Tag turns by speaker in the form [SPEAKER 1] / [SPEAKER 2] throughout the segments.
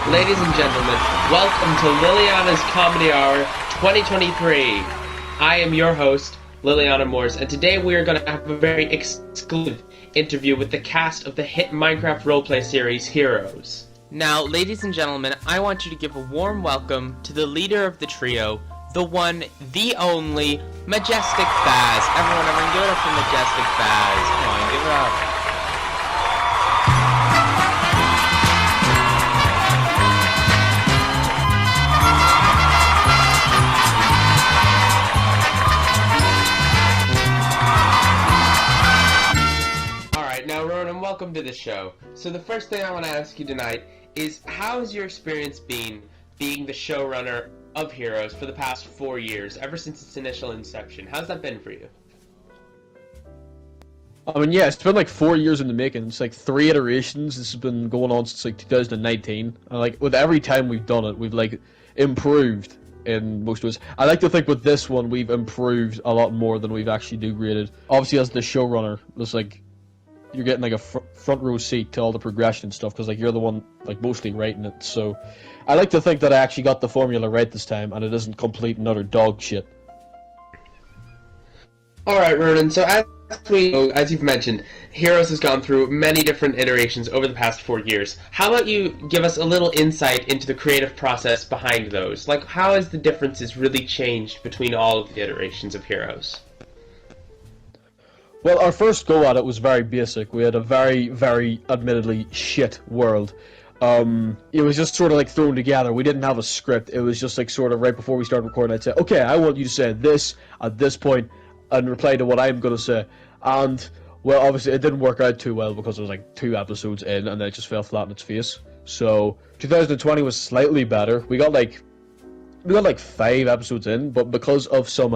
[SPEAKER 1] Ladies and gentlemen, welcome to Liliana's Comedy Hour 2023. I am your host, Liliana Mors, and today we are going to have a very exclusive interview with the cast of the hit Minecraft roleplay series, Heroes. Now, ladies and gentlemen, I want you to give a warm welcome to the leader of the trio, the one, the only, Majestic Baz. Everyone, give it up for Majestic Baz. Come on, give it up. Welcome to the show. So the first thing I want to ask you tonight is, how has your experience been being the showrunner of Heroes for the past 4 years, ever since its initial inception? How's that been for you?
[SPEAKER 2] I mean, yeah, it's been like 4 years in the making. It's like 3 iterations. This has been going on since like 2019. And like with every time we've done it, we've like improved in most ways. I like to think with this one we've improved a lot more than we've actually degraded. Obviously, as the showrunner, it's like you're getting like a front row seat to all the progression and stuff, because like you're the one like mostly writing it. So I like to think that I actually got the formula right this time, and it isn't complete and utter dog shit.
[SPEAKER 1] Alright, Ronan, so as you've mentioned, Heroes has gone through many different iterations over the past 4 years. How about you give us a little insight into the creative process behind those? Like, how has the differences really changed between all of the iterations of Heroes?
[SPEAKER 2] Well, our first go at it was very basic. We had a very, very, admittedly, shit world. It was just sort of like thrown together. We didn't have a script. It was just like sort of right before we started recording, I'd say, okay, I want you to say this at this point and reply to what I'm going to say. And, well, obviously it didn't work out too well because it was like 2 episodes in and then it just fell flat on its face. So 2020 was slightly better. We got like 5 episodes in, but because of some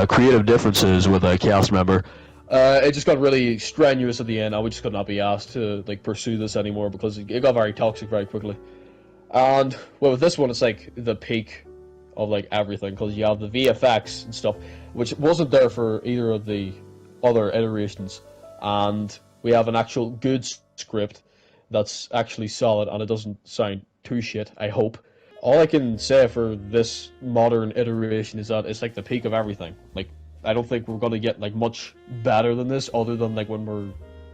[SPEAKER 2] creative differences with a cast member, it just got really strenuous at the end, and we just could not be asked to like pursue this anymore because it got very toxic very quickly. And well, with this one, it's like the peak of like everything, because you have the VFX and stuff, which wasn't there for either of the other iterations, and we have an actual good script that's actually solid, and it doesn't sound too shit, I hope. All I can say for this modern iteration is that it's like the peak of everything. Like, I don't think we're gonna get like much better than this, other than like when we're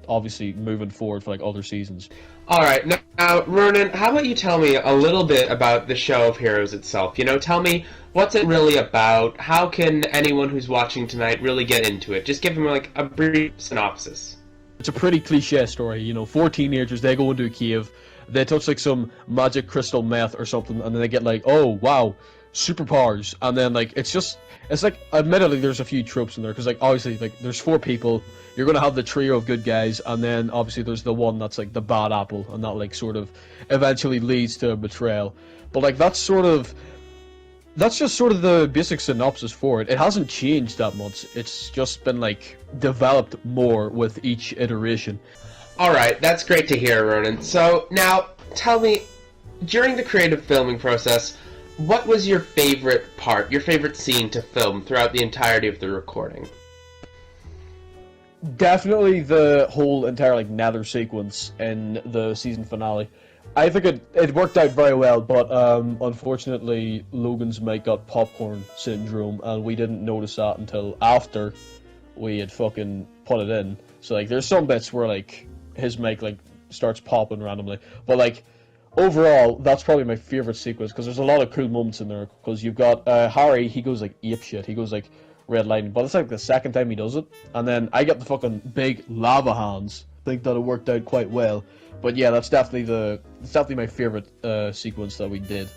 [SPEAKER 2] obviously moving forward for like other seasons.
[SPEAKER 1] Alright, now Ronan, how about you tell me a little bit about the show of Heroes itself? You know, tell me, what's it really about? How can anyone who's watching tonight really get into it? Just give them like a brief synopsis.
[SPEAKER 2] It's a pretty cliche story, you know, 4 teenagers, they go into a cave, they touch like some magic crystal meth or something, and then they get like, oh wow, superpowers, and then like it's like, admittedly there's a few tropes in there, because like obviously like there's 4 people, you're gonna have the trio of good guys, and then obviously there's the one that's like the bad apple, and that like sort of eventually leads to a betrayal. But like that's just sort of the basic synopsis for it. It hasn't changed that much. It's just been like developed more with each iteration.
[SPEAKER 1] Alright, that's great to hear, Ronan. So, now, tell me, during the creative filming process, what was your favorite part, your favorite scene to film throughout the entirety of the recording?
[SPEAKER 2] Definitely the whole entire like nether sequence in the season finale. I think it worked out very well, but unfortunately Logan's mic got popcorn syndrome, and we didn't notice that until after we had fucking put it in. So like there's some bits where like his mic like starts popping randomly, but like overall that's probably my favorite sequence, because there's a lot of cool moments in there. Because you've got Harry, he goes like apeshit, he goes like red lightning, but it's like the second time he does it, and then I get the fucking big lava hands. Think that it worked out quite well. But yeah, that's definitely my favorite sequence that we did.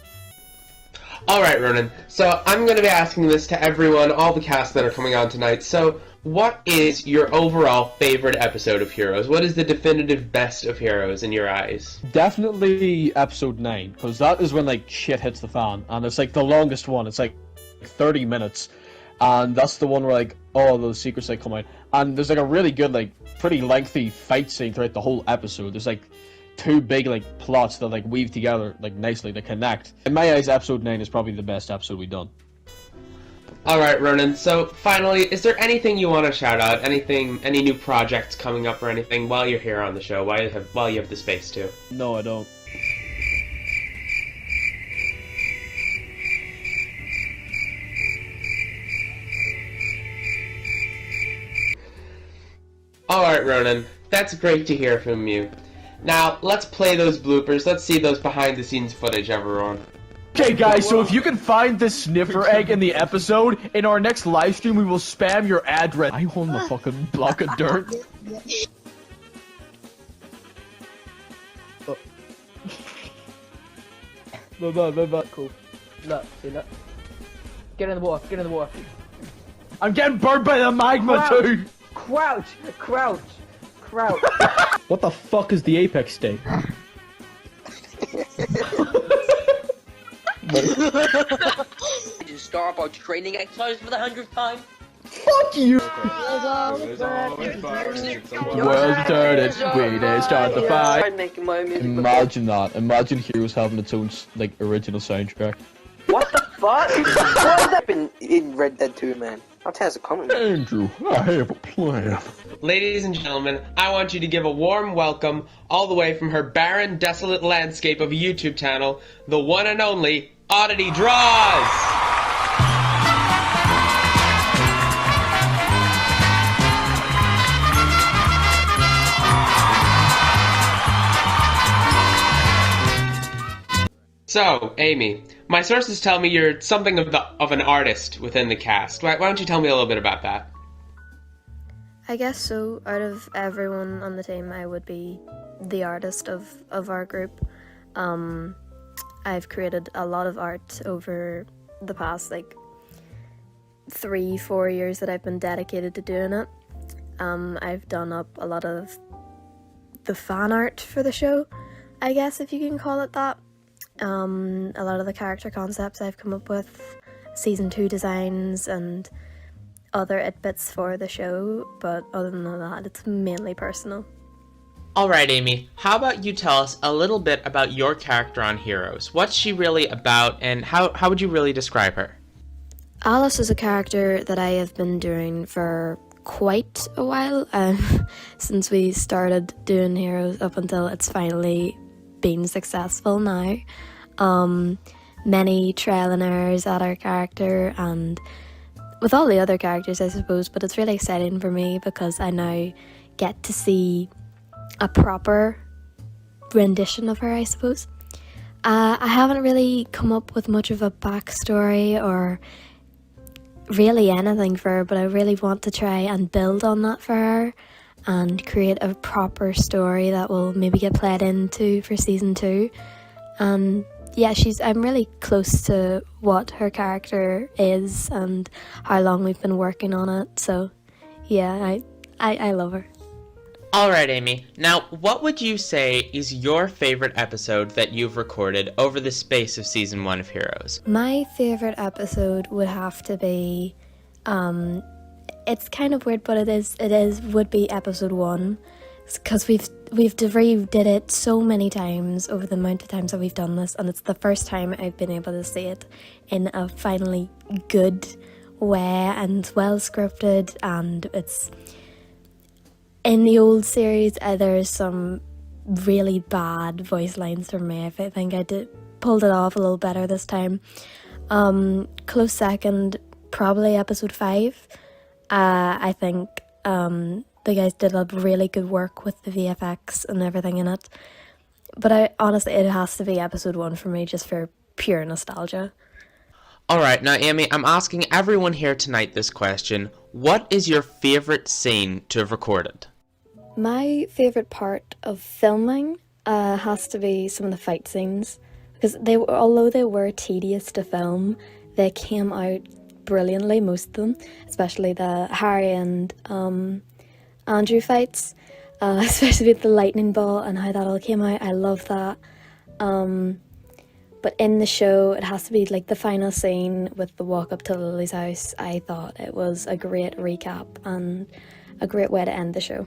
[SPEAKER 1] Alright, Ronan, so I'm going to be asking this to everyone, all the cast that are coming on tonight. So, what is your overall favorite episode of Heroes? What is the definitive best of Heroes in your eyes?
[SPEAKER 2] Definitely episode 9, because that is when, like, shit hits the fan, and it's, like, the longest one. It's, like, 30 minutes, and that's the one where, like, all those secrets, like, come out. And there's, like, a really good, like, pretty lengthy fight scene throughout the whole episode. There's, like, two big, like, plots that, like, weave together, like, nicely, they connect. In my eyes, episode 9 is probably the best episode we've done.
[SPEAKER 1] Alright, Ronan, so finally, is there anything you want to shout out? Anything, any new projects coming up or anything while you're here on the show, while you have the space to?
[SPEAKER 2] No, I don't.
[SPEAKER 1] Alright, Ronan, that's great to hear from you. Now, let's play those bloopers. Let's see those behind-the-scenes footage, everyone.
[SPEAKER 3] Okay, guys, so if you can find this sniffer egg in the episode, in our next live stream, we will spam your address. I own the fucking block of dirt.
[SPEAKER 4] Cool. Look, see, look. Get in the water, get in the water.
[SPEAKER 3] I'm getting burned by the magma, too!
[SPEAKER 4] Crouch! Crouch! Crouch!
[SPEAKER 3] What the fuck is the apex state?
[SPEAKER 5] Just start about training exercise for the 100th time.
[SPEAKER 3] Fuck you! World started, we didn't start the fight.
[SPEAKER 5] I'm making my music.
[SPEAKER 2] Imagine that. Imagine Heroes having its own, like, original soundtrack.
[SPEAKER 5] What the fuck? What has that been in Red Dead 2, man? I'll tell us a comment.
[SPEAKER 2] Andrew, I have a plan.
[SPEAKER 1] Ladies and gentlemen, I want you to give a warm welcome, all the way from her barren, desolate landscape of a YouTube channel, the one and only Oddity Draws! So, Amy, my sources tell me you're something of an artist within the cast. Why don't you tell me a little bit about that?
[SPEAKER 6] I guess so. Out of everyone on the team, I would be the artist of our group. I've created a lot of art over the past, 3-4 years that I've been dedicated to doing it. I've done up a lot of the fan art for the show, I guess, if you can call it that. A lot of the character concepts I've come up with, season 2 designs, and other bits for the show, but other than that, it's mainly personal.
[SPEAKER 1] Alright, Amy, how about you tell us a little bit about your character on Heroes? What's she really about, and how would you really describe her?
[SPEAKER 6] Alice is a character that I have been doing for quite a while, since we started doing Heroes up until it's finally been successful now. Many trial and errors at our character and with all the other characters, I suppose, but it's really exciting for me because I now get to see a proper rendition of her, I suppose. I haven't really come up with much of a backstory or really anything for her, but I really want to try and build on that for her and create a proper story that will maybe get played into for season 2. And yeah, I'm really close to what her character is and how long we've been working on it. So yeah, I love her.
[SPEAKER 1] Alright, Amy. Now, what would you say is your favorite episode that you've recorded over the space of season 1 of Heroes?
[SPEAKER 6] My favorite episode would have to be, it's kind of weird, but would be episode 1, because we've redid it so many times over the amount of times that we've done this, and it's the first time I've been able to see it in a finally good way and well scripted. And it's in the old series, there's some really bad voice lines from me. I think I pulled it off a little better this time. Close second, probably episode 5. I think the guys did a really good work with the VFX and everything in it. But honestly, it has to be episode 1 for me, just for pure nostalgia.
[SPEAKER 1] Alright, now Amy, I'm asking everyone here tonight this question. What is your favorite scene to have recorded?
[SPEAKER 6] My favorite part of filming has to be some of the fight scenes, because although they were tedious to film, they came out brilliantly, most of them, especially the Harry and Andrew fights, especially with the lightning ball and how that all came out. I love that. But in the show, it has to be like the final scene with the walk up to Lily's house. I thought it was a great recap and a great way to end the show.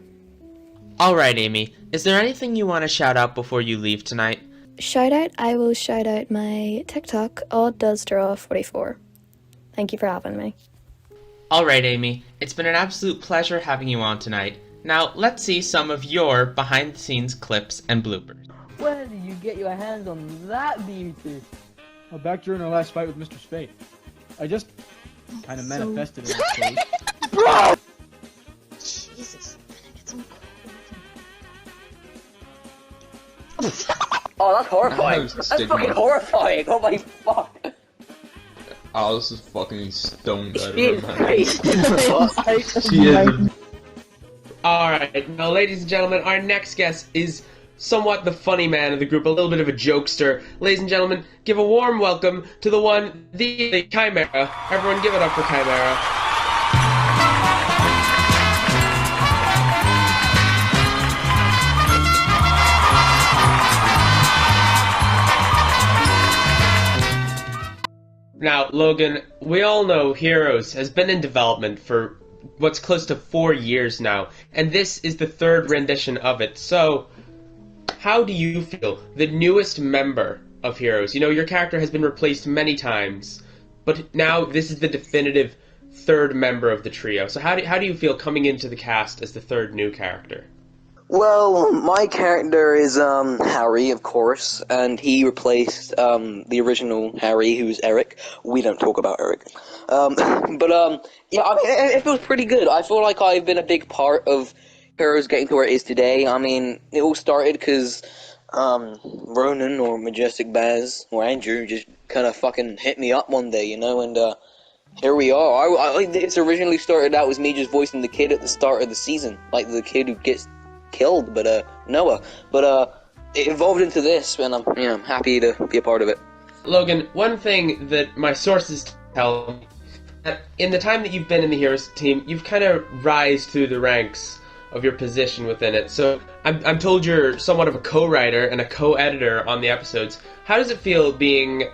[SPEAKER 1] Alright, Amy, is there anything you want to shout out before you leave tonight?
[SPEAKER 6] Shout out, I will shout out my TikTok, odddoesdraw44. Thank you for having me.
[SPEAKER 1] Alright, Amy, it's been an absolute pleasure having you on tonight. Now, let's see some of your behind-the-scenes clips and bloopers.
[SPEAKER 4] Where did you get your hands on that beauty?
[SPEAKER 3] Well, back during our last fight with Mr. Spade. I just kind of manifested it.
[SPEAKER 6] Jesus,
[SPEAKER 5] Oh, that's horrifying.
[SPEAKER 7] That was
[SPEAKER 5] That's
[SPEAKER 7] stigma.
[SPEAKER 5] fucking horrifying. Oh my fuck.
[SPEAKER 7] Alice is fucking stoned out of
[SPEAKER 5] Jesus
[SPEAKER 7] her mind.
[SPEAKER 5] Christ.
[SPEAKER 7] She is.
[SPEAKER 1] Alright, now ladies and gentlemen, our next guest is somewhat the funny man of the group, a little bit of a jokester. Ladies and gentlemen, give a warm welcome to the one, the Chimera. Everyone give it up for Chimera. Now, Logan, we all know Heroes has been in development for what's close to 4 years now, and this is the third rendition of it. So, how do you feel, the newest member of Heroes? You know, your character has been replaced many times, but now this is the definitive third member of the trio. So how do you feel coming into the cast as the third new character?
[SPEAKER 5] Well, my character is Harry, of course, and he replaced the original Harry, who's Eric. We don't talk about Eric. Yeah, I mean, it feels pretty good. I feel like I've been a big part of Heroes getting to where it is today. I mean, it all started because Ronan or Majestic Baz or Andrew just kind of fucking hit me up one day, you know, and here we are. It's originally started out as me just voicing the kid at the start of the season, like the kid who gets killed, but Noah. But it evolved into this, and I'm happy to be a part of it.
[SPEAKER 1] Logan, one thing that my sources tell me, that in the time that you've been in the Heroes team, you've kind of rise through the ranks of your position within it. So I'm told you're somewhat of a co-writer and a co-editor on the episodes. How does it feel being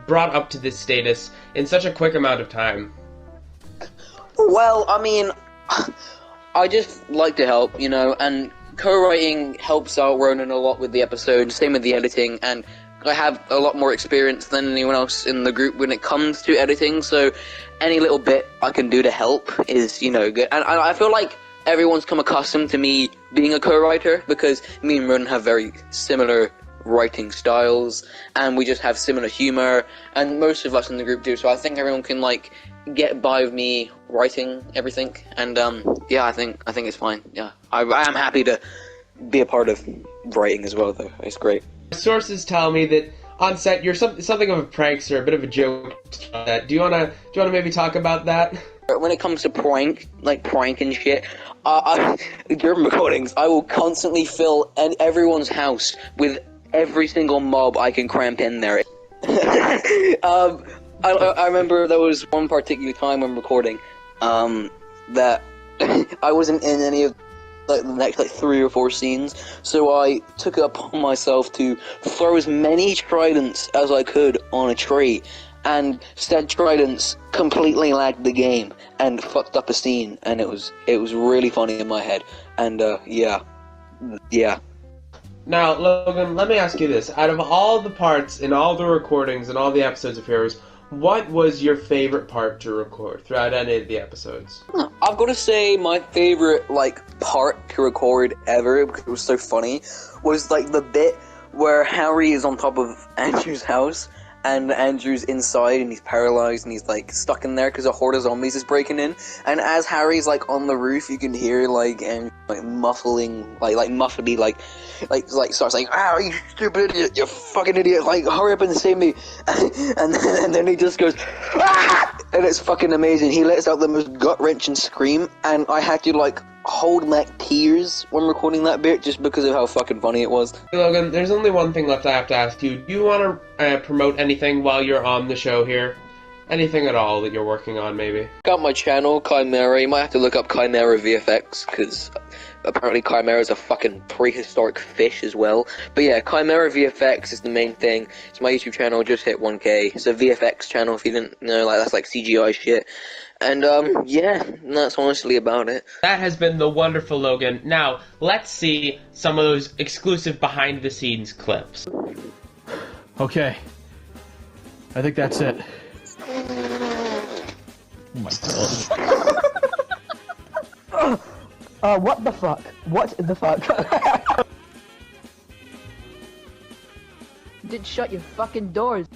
[SPEAKER 1] brought up to this status in such a quick amount of time?
[SPEAKER 5] Well, I mean, I just like to help, you know, and co-writing helps out Ronan a lot with the episode, same with the editing, and I have a lot more experience than anyone else in the group when it comes to editing, so any little bit I can do to help is, you know, good. And I feel like everyone's come accustomed to me being a co-writer, because me and Ronan have very similar writing styles, and we just have similar humor, and most of us in the group do, so I think everyone can, like, get by with me writing everything, and yeah, I think it's fine. Yeah, I am happy to be a part of writing as well, though. It's great.
[SPEAKER 1] Sources tell me that on set you're something of a prankster, a bit of a joke. Do you wanna maybe talk about that?
[SPEAKER 5] When it comes to prank and shit, during recordings, I will constantly fill everyone's house with every single mob I can cramp in there. I remember there was one particular time when recording that I wasn't in any of the next 3 or 4 scenes, so I took it upon myself to throw as many tridents as I could on a tree, and said tridents completely lagged the game and fucked up a scene, and it was really funny in my head, and yeah.
[SPEAKER 1] Now, Logan, let me ask you this. Out of all the parts in all the recordings and all the episodes of Heroes, what was your favorite part to record throughout any of the episodes?
[SPEAKER 5] I've got to say my favorite, part to record ever, because it was so funny, was, the bit where Harry is on top of Andrew's house, and Andrew's inside, and he's paralyzed, and he's, stuck in there because a horde of zombies is breaking in, and as Harry's, on the roof, you can hear, Andrew, muffling, muffly, starts saying, "Ah, you stupid idiot, you fucking idiot, hurry up and save me," and then he just goes, "Ah!" and it's fucking amazing. He lets out the most gut-wrenching scream, and I had to, like, hold back tears when recording that bit just because of how fucking funny it was.
[SPEAKER 1] Hey, Logan, there's only one thing left I have to ask you. Do you want to promote anything while you're on the show here? Anything at all that you're working on, maybe?
[SPEAKER 5] Check out my channel, Chimera. You might have to look up Chimera VFX, because apparently Chimera is a fucking prehistoric fish as well. But yeah, Chimera VFX is the main thing. It's my YouTube channel, just hit 1K. It's a VFX channel, if you didn't know, like, that's like CGI shit. And, yeah, that's honestly about it.
[SPEAKER 1] That has been the wonderful Logan. Now, let's see some of those exclusive behind-the-scenes clips.
[SPEAKER 3] Okay. I think that's it. Oh my god.
[SPEAKER 4] What the fuck? What the fuck? Did shut your fucking doors.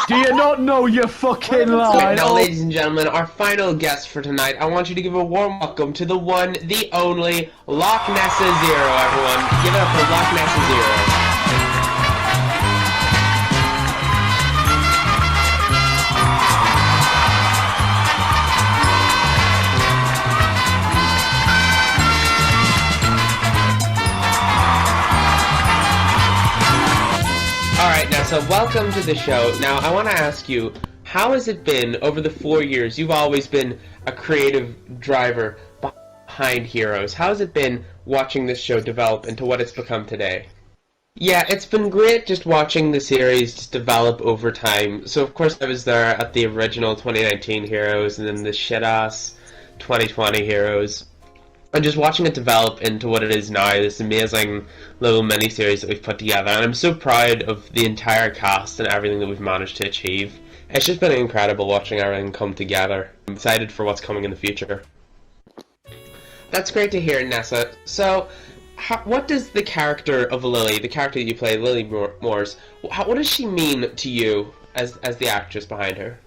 [SPEAKER 3] Do you not know you fucking lie?
[SPEAKER 1] Now, ladies and gentlemen, our final guest for tonight, I want you to give a warm welcome to the one, the only, Loch Nessa Zero, everyone. Give it up for Loch Nessa Zero. Alright, Nessa, welcome to the show. Now, I want to ask you, how has it been over the 4 years? You've always been a creative driver behind Heroes. How has it been watching this show develop into what it's become today? Yeah, it's been great just watching the series just develop over time. So, of course, I was there at the original 2019 Heroes and then the shit-ass 2020 Heroes. And just watching it develop into what it is now, this amazing little mini-series that we've put together. And I'm so proud of the entire cast and everything that we've managed to achieve. It's just been incredible watching everything come together. I'm excited for what's coming in the future. That's great to hear, Nessa. So, what does the character of Lily, the character that you play, Liliana Mors, what does she mean to you as the actress behind her?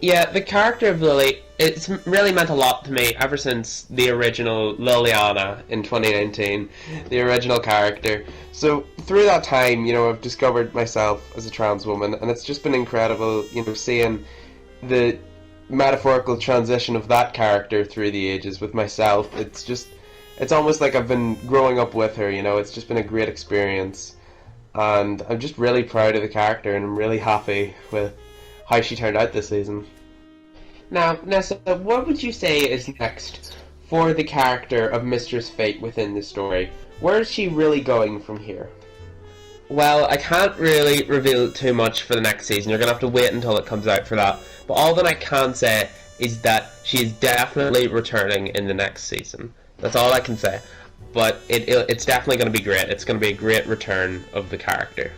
[SPEAKER 1] Yeah, the character of Lily, it's really meant a lot to me ever since the original Liliana in 2019, the original character. So through that time, you know, I've discovered myself as a trans woman, and it's just been incredible, you know, seeing the metaphorical transition of that character through the ages with myself. It's almost like I've been growing up with her, you know, it's just been a great experience. And I'm just really proud of the character, and I'm really happy with how she turned out this season. Now, Nessa, what would you say is next for the character of Mistress Fate within the story? Where is she really going from here? Well, I can't really reveal too much for the next season. You're going to have to wait until it comes out for that. But all that I can say is that she is definitely returning in the next season. That's all I can say. But it's definitely going to be great. It's going to be a great return of the character.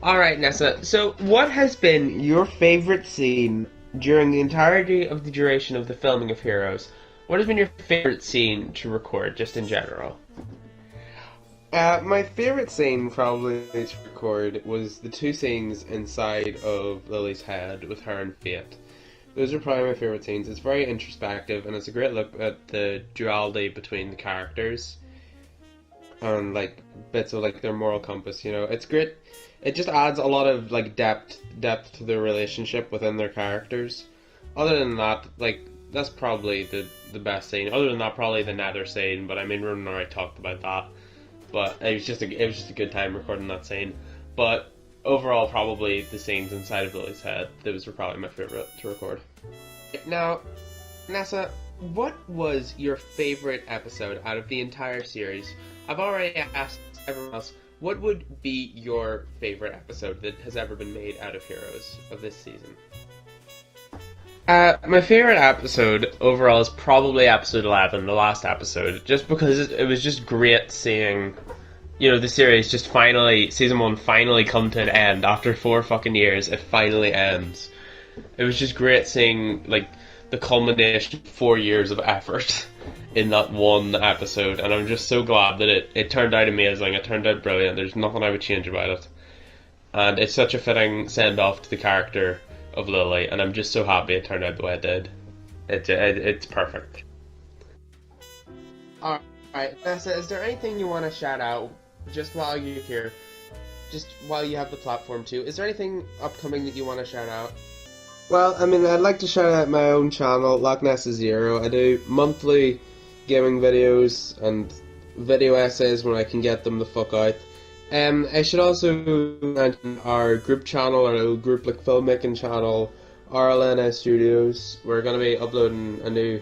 [SPEAKER 1] Alright, Nessa, so what has been your favorite scene during the entirety of the duration of the filming of Heroes? What has been your favorite scene to record, just in general? My favorite scene probably to record was the two scenes inside of Lily's head with her and Fate. Those are probably my favorite scenes. It's very introspective, and it's a great look at the duality between the characters and, like, bits of, like, their moral compass, you know. It's great. It just adds a lot of, like, depth to their relationship within their characters. Other than that, like, that's probably the best scene. Other than that, probably the Nether scene, but I mean, Ronan already talked about that. But it was just a good time recording that scene. But overall, probably the scenes inside of Lily's head, those were probably my favorite to record. Now, Nessa, what was your favorite episode out of the entire series? I've already asked everyone else, what would be your favorite episode that has ever been made out of Heroes of this season? My favorite episode overall is probably episode 11, the last episode, just because it was just great seeing, you know, the series just finally, season 1 finally come to an end. After 4 fucking years, it finally ends. It was just great seeing, like, the culmination of 4 years of effort in that one episode, and I'm just so glad that it turned out amazing, it turned out brilliant. There's nothing I would change about it. And it's such a fitting send-off to the character of Lily, and I'm just so happy it turned out the way it did. It's perfect. Alright, Nessa, is there anything you want to shout out just while you're here? Just while you have the platform too. Is there anything upcoming that you want to shout out? Well, I mean, I'd like to shout out my own channel, Loch Ness Zero. I do monthly gaming videos and video essays when I can get them the fuck out. I should also mention our group channel, our little group like filmmaking channel, LILIANA'S Studios. We're gonna be uploading a new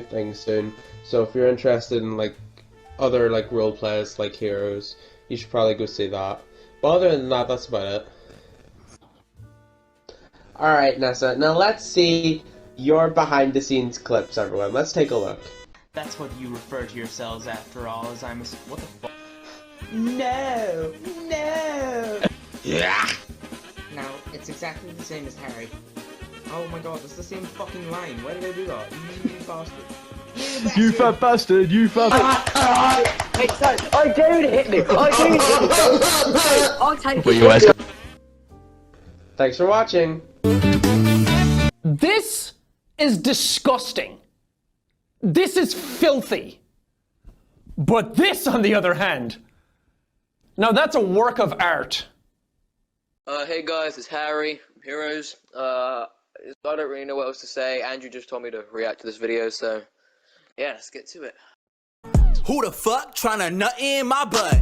[SPEAKER 1] thing soon. So if you're interested in like other like role plays like Heroes, you should probably go see that. But other than that, that's about it. Alright, Nessa, now let's see your behind the scenes clips, everyone. Let's take a look.
[SPEAKER 8] That's what you refer to yourselves after all, as I'm a... What the fuck? No! No!
[SPEAKER 1] Yeah!
[SPEAKER 8] No, it's exactly the same as Harry. Oh my god, it's the same fucking line. Why did I do that? You bastard.
[SPEAKER 3] You fat bastard, you fat
[SPEAKER 4] Hey, son, I dare you to hit me. I dare you to hit me. I'll take it.
[SPEAKER 1] Thanks for watching.
[SPEAKER 9] This is disgusting. This is filthy. But this, on the other hand, now that's a work of art.
[SPEAKER 5] Hey guys, it's Harry from Heroes. I don't really know what else to say. Andrew just told me to react to this video, so yeah, let's get to it.
[SPEAKER 10] Who the fuck tryna nut in my butt?